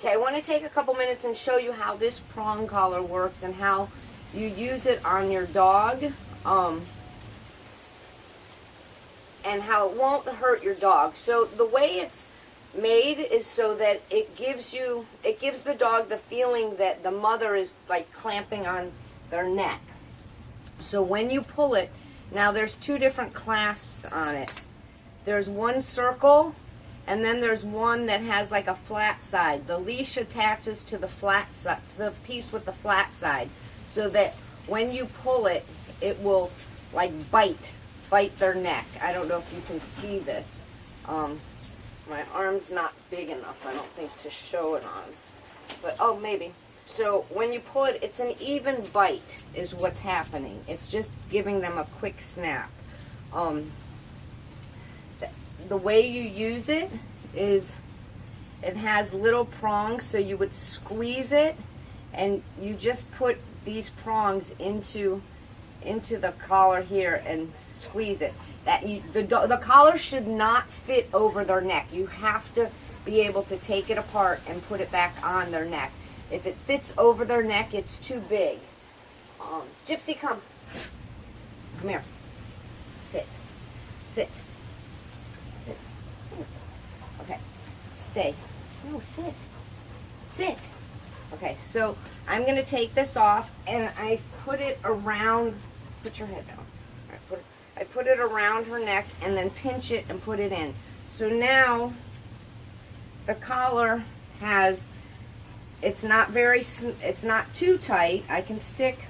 Okay, I want to take a couple minutes and show you how this prong collar works and how you use it on your dog, and how it won't hurt your dog. So the way it's made is so that it gives the dog the feeling that the mother is like clamping on their neck. So when you pull it, now there's two different clasps on it. There's one circle, and then there's one that has like a flat side. The leash attaches to the flat side, to the piece with the flat side, so that when you pull it, it will like bite their neck. I don't know if you can see this. My arm's not big enough, I don't think, to show it on. But, oh, maybe. So when you pull it, it's an even bite is what's happening. It's just giving them a quick snap. The way you use it is it has little prongs, so you would squeeze it, and you just put these prongs into the collar here and squeeze it. The collar should not fit over their neck. You have to be able to take it apart and put it back on their neck. If it fits over their neck, it's too big. Gypsy, come. Come here. Sit. Sit. Sit. Sit. Okay. Stay. No, sit. Sit. Okay, so I'm going to take this off, and I put it around, put your head down. I put it around her neck and then pinch it and put it in. So now the collar has, it's not too tight. I can stick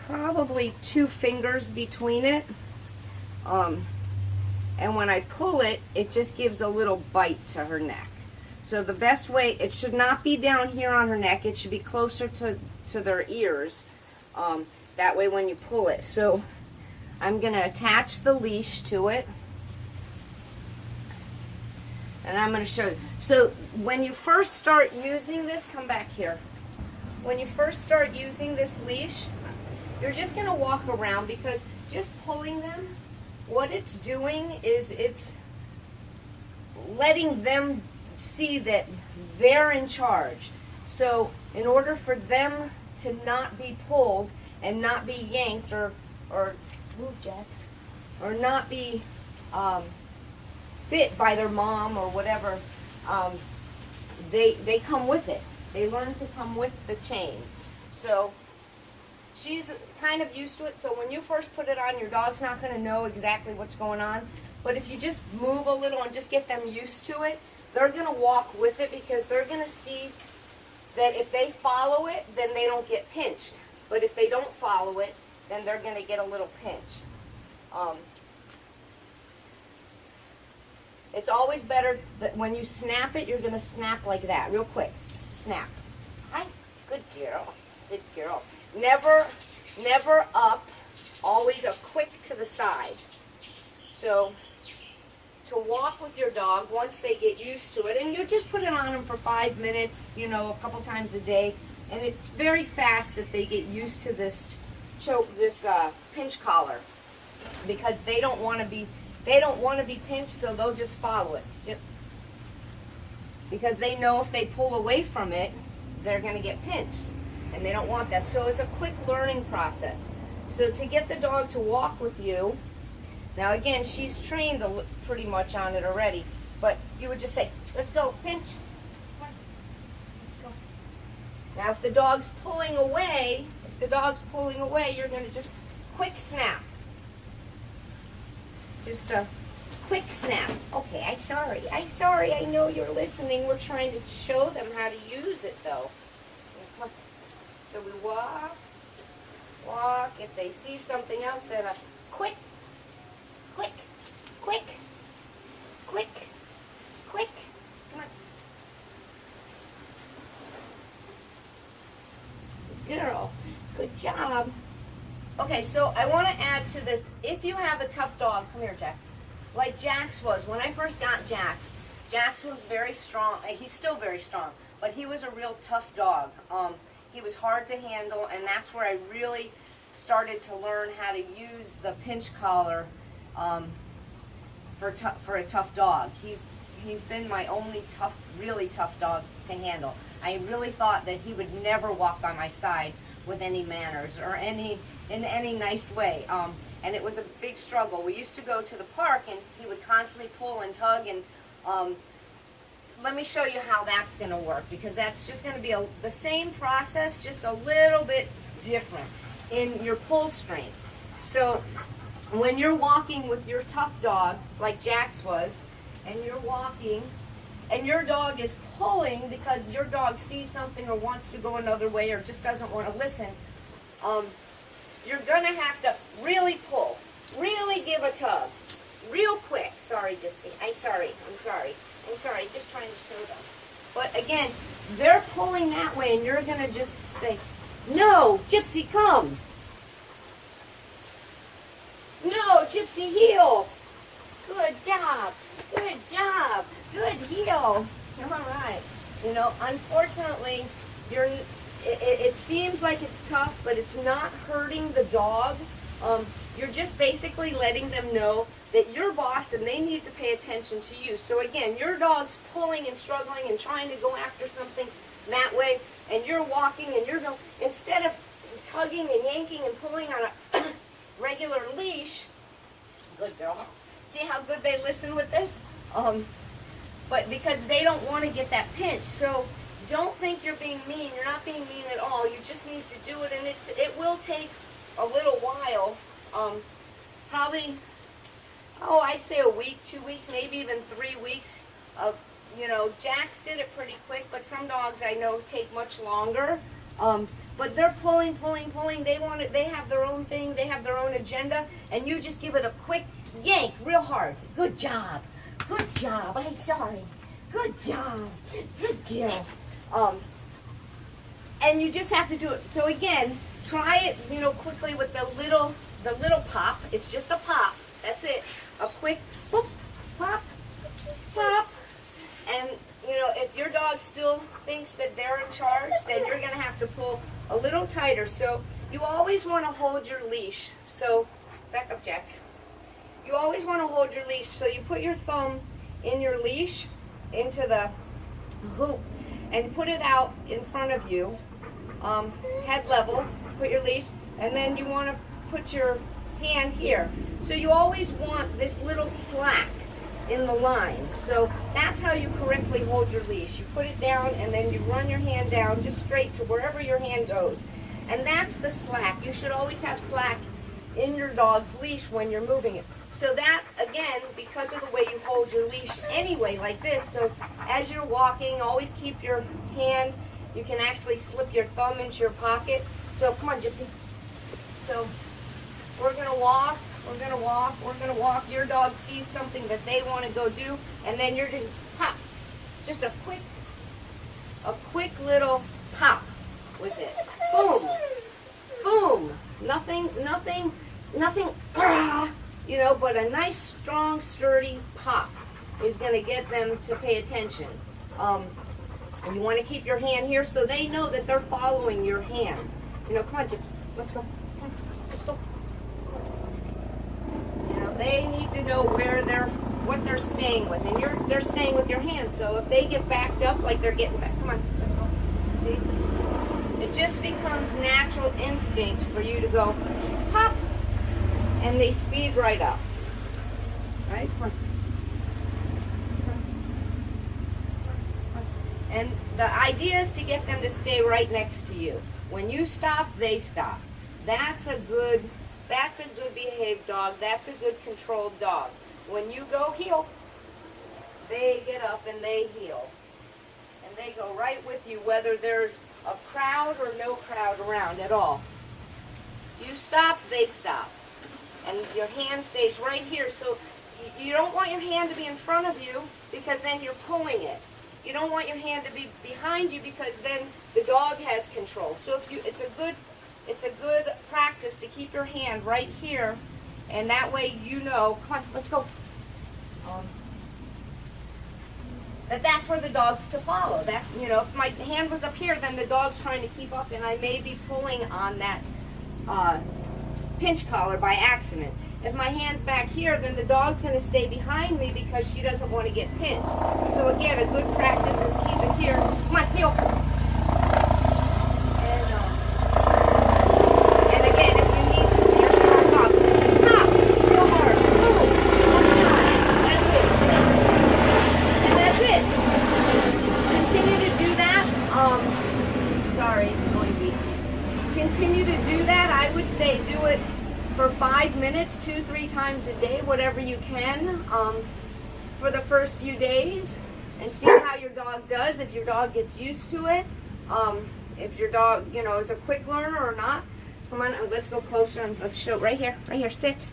probably 2 fingers between it. And when I pull it, it just gives a little bite to her neck. So the best way, it should not be down here on her neck. It should be closer to their ears. That way when you pull it. So I'm going to attach the leash to it. And I'm going to show you. So when you first start using this, come back here. When you first start using this leash, you're just going to walk around, because just pulling them, what it's doing is it's letting them see that they're in charge. So in order for them to not be pulled and not be yanked or move, Jax, or not be bit by their mom or whatever, they come with it. They learn to come with the chain. So she's kind of used to it. So when you first put it on, your dog's not going to know exactly what's going on. But if you just move a little and just get them used to it, they're going to walk with it, because they're going to see that if they follow it, then they don't get pinched. But if they don't follow it, then they're going to get a little pinch. It's always better that when you snap it, you're going to snap like that, real quick. Snap. Hi. Good girl. Good girl. Never up. Always a quick to the side. So to walk with your dog, once they get used to it, and you just put it on them for 5 minutes, you know, a couple times a day, and it's very fast that they get used to this pinch collar, because they don't want to be pinched, so they'll just follow it. Yep. Because they know if they pull away from it, they're going to get pinched, and they don't want that. So it's a quick learning process. So to get the dog to walk with you, now again, she's trained pretty much on it already, but you would just say, let's go, pinch. Come on. Let's go. Now if the dog's pulling away, you're going to just quick snap. Just a quick snap. Okay, I'm sorry, I know you're listening. We're trying to show them how to use it, though. So we walk. If they see something else, then a quick. Come on. Good girl. Good job. Okay, so I want to add to this, if you have a tough dog, come here, Jax. Like Jax was. When I first got Jax was very strong. He's still very strong, but he was a real tough dog. He was hard to handle, and that's where I really started to learn how to use the pinch collar for a tough dog. he's been my only tough, really tough dog to handle. I really thought that he would never walk by my side with any manners or in any nice way. And it was a big struggle. We used to go to the park and he would constantly pull and tug, and let me show you how that's going to work, because that's just going to be the same process, just a little bit different in your pull strength. So when you're walking with your tough dog, like Jax was, and you're walking, and your dog is pulling because your dog sees something or wants to go another way or just doesn't want to listen, you're going to have to really pull, really give a tug, real quick. Sorry, Gypsy. I'm sorry, just trying to show them. But again, they're pulling that way, and you're going to just say, no, Gypsy, come. No, Gypsy, heel. Good job. Good job. Good heel. All right. You know, unfortunately, it seems like it's tough, but it's not hurting the dog. You're just basically letting them know that you're boss and they need to pay attention to you. So again, your dog's pulling and struggling and trying to go after something that way, and you're walking and you're going, instead of tugging and yanking and pulling on a regular leash. Good girl. See how good they listen with this? But because they don't want to get that pinch. So don't think you're being mean. You're not being mean at all. You just need to do it, and it will take a little while. Probably, I'd say a week, 2 weeks, maybe even 3 weeks of, you know, Jax did it pretty quick, but some dogs I know take much longer. But they're pulling. They want it. They have their own thing. They have their own agenda, and you just give it a quick yank, real hard. Good job. Good job. I'm sorry. Good job. Good girl. And you just have to do it. So again, try it, you know, quickly with the little pop. It's just a pop. That's it. A quick whoop, pop, pop. And you know, if your dog still thinks that they're in charge, then you're going to have to pull a little tighter. So you always want to hold your leash. So back up, Jax. You always want to hold your leash. So you put your thumb in your leash into the hoop and put it out in front of you, head level. Put your leash, and then you want to put your hand here. So you always want this little slack in the line. So that's how you correctly hold your leash. You put it down, and then you run your hand down just straight to wherever your hand goes. And that's the slack. You should always have slack in your dog's leash when you're moving it. So that, again, because of the way you hold your leash anyway, like this, so as you're walking, always keep your hand, you can actually slip your thumb into your pocket. So come on, Gypsy. So we're going to walk. We're going to walk. We're going to walk. Your dog sees something that they want to go do, and then you're just pop. Just a quick little pop with it. Boom. Boom. Nothing, you know, but a nice, strong, sturdy pop is going to get them to pay attention. And you want to keep your hand here so they know that they're following your hand. You know, come on, Gypsy. Let's go. Come on, let's go. You know, they need to know what they're staying with, and they're staying with your hand. So if they get backed up, like they're getting back, come on, let's go. See, it just becomes natural instinct for you to go pop, and they speed right up. All right, come on. And the idea is to get them to stay right next to you. When you stop, they stop. That's a good behaved dog. That's a good controlled dog. When you go heel, they get up and they heel. And they go right with you, whether there's a crowd or no crowd around at all. You stop, they stop. And your hand stays right here. So you don't want your hand to be in front of you, because then you're pulling it. You don't want your hand to be behind you, because then the dog has control. So it's a good practice to keep your hand right here, and that way you know. Come on, let's go. That's where the dog's to follow. That, you know, if my hand was up here, then the dog's trying to keep up, and I may be pulling on that pinch collar by accident. If my hand's back here, then the dog's going to stay behind me because she doesn't want to get pinched. So again, a good practice is keep it here. Come on, heel. And again, if you need to, for your smart dog, hop, real hard, boom, one time. That's it, sit. And that's it. Continue to do that. Sorry, it's noisy. Continue to do that. I would say do it for 5 minutes, 2-3 times a day, whatever you can, for the first few days, and see how your dog does, if your dog gets used to it, if your dog, you know, is a quick learner or not. Come on, let's go closer and let's show right here, sit.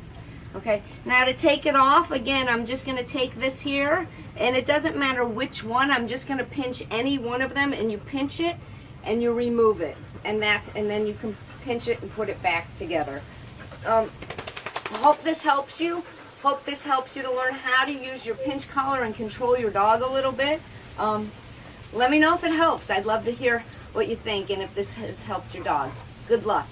Okay, now to take it off, again, I'm just going to take this here, and it doesn't matter which one, I'm just going to pinch any one of them, and you pinch it, and you remove it, and then you can pinch it and put it back together. I hope this helps you. Hope this helps you to learn how to use your pinch collar and control your dog a little bit. Let me know if it helps. I'd love to hear what you think and if this has helped your dog. Good luck.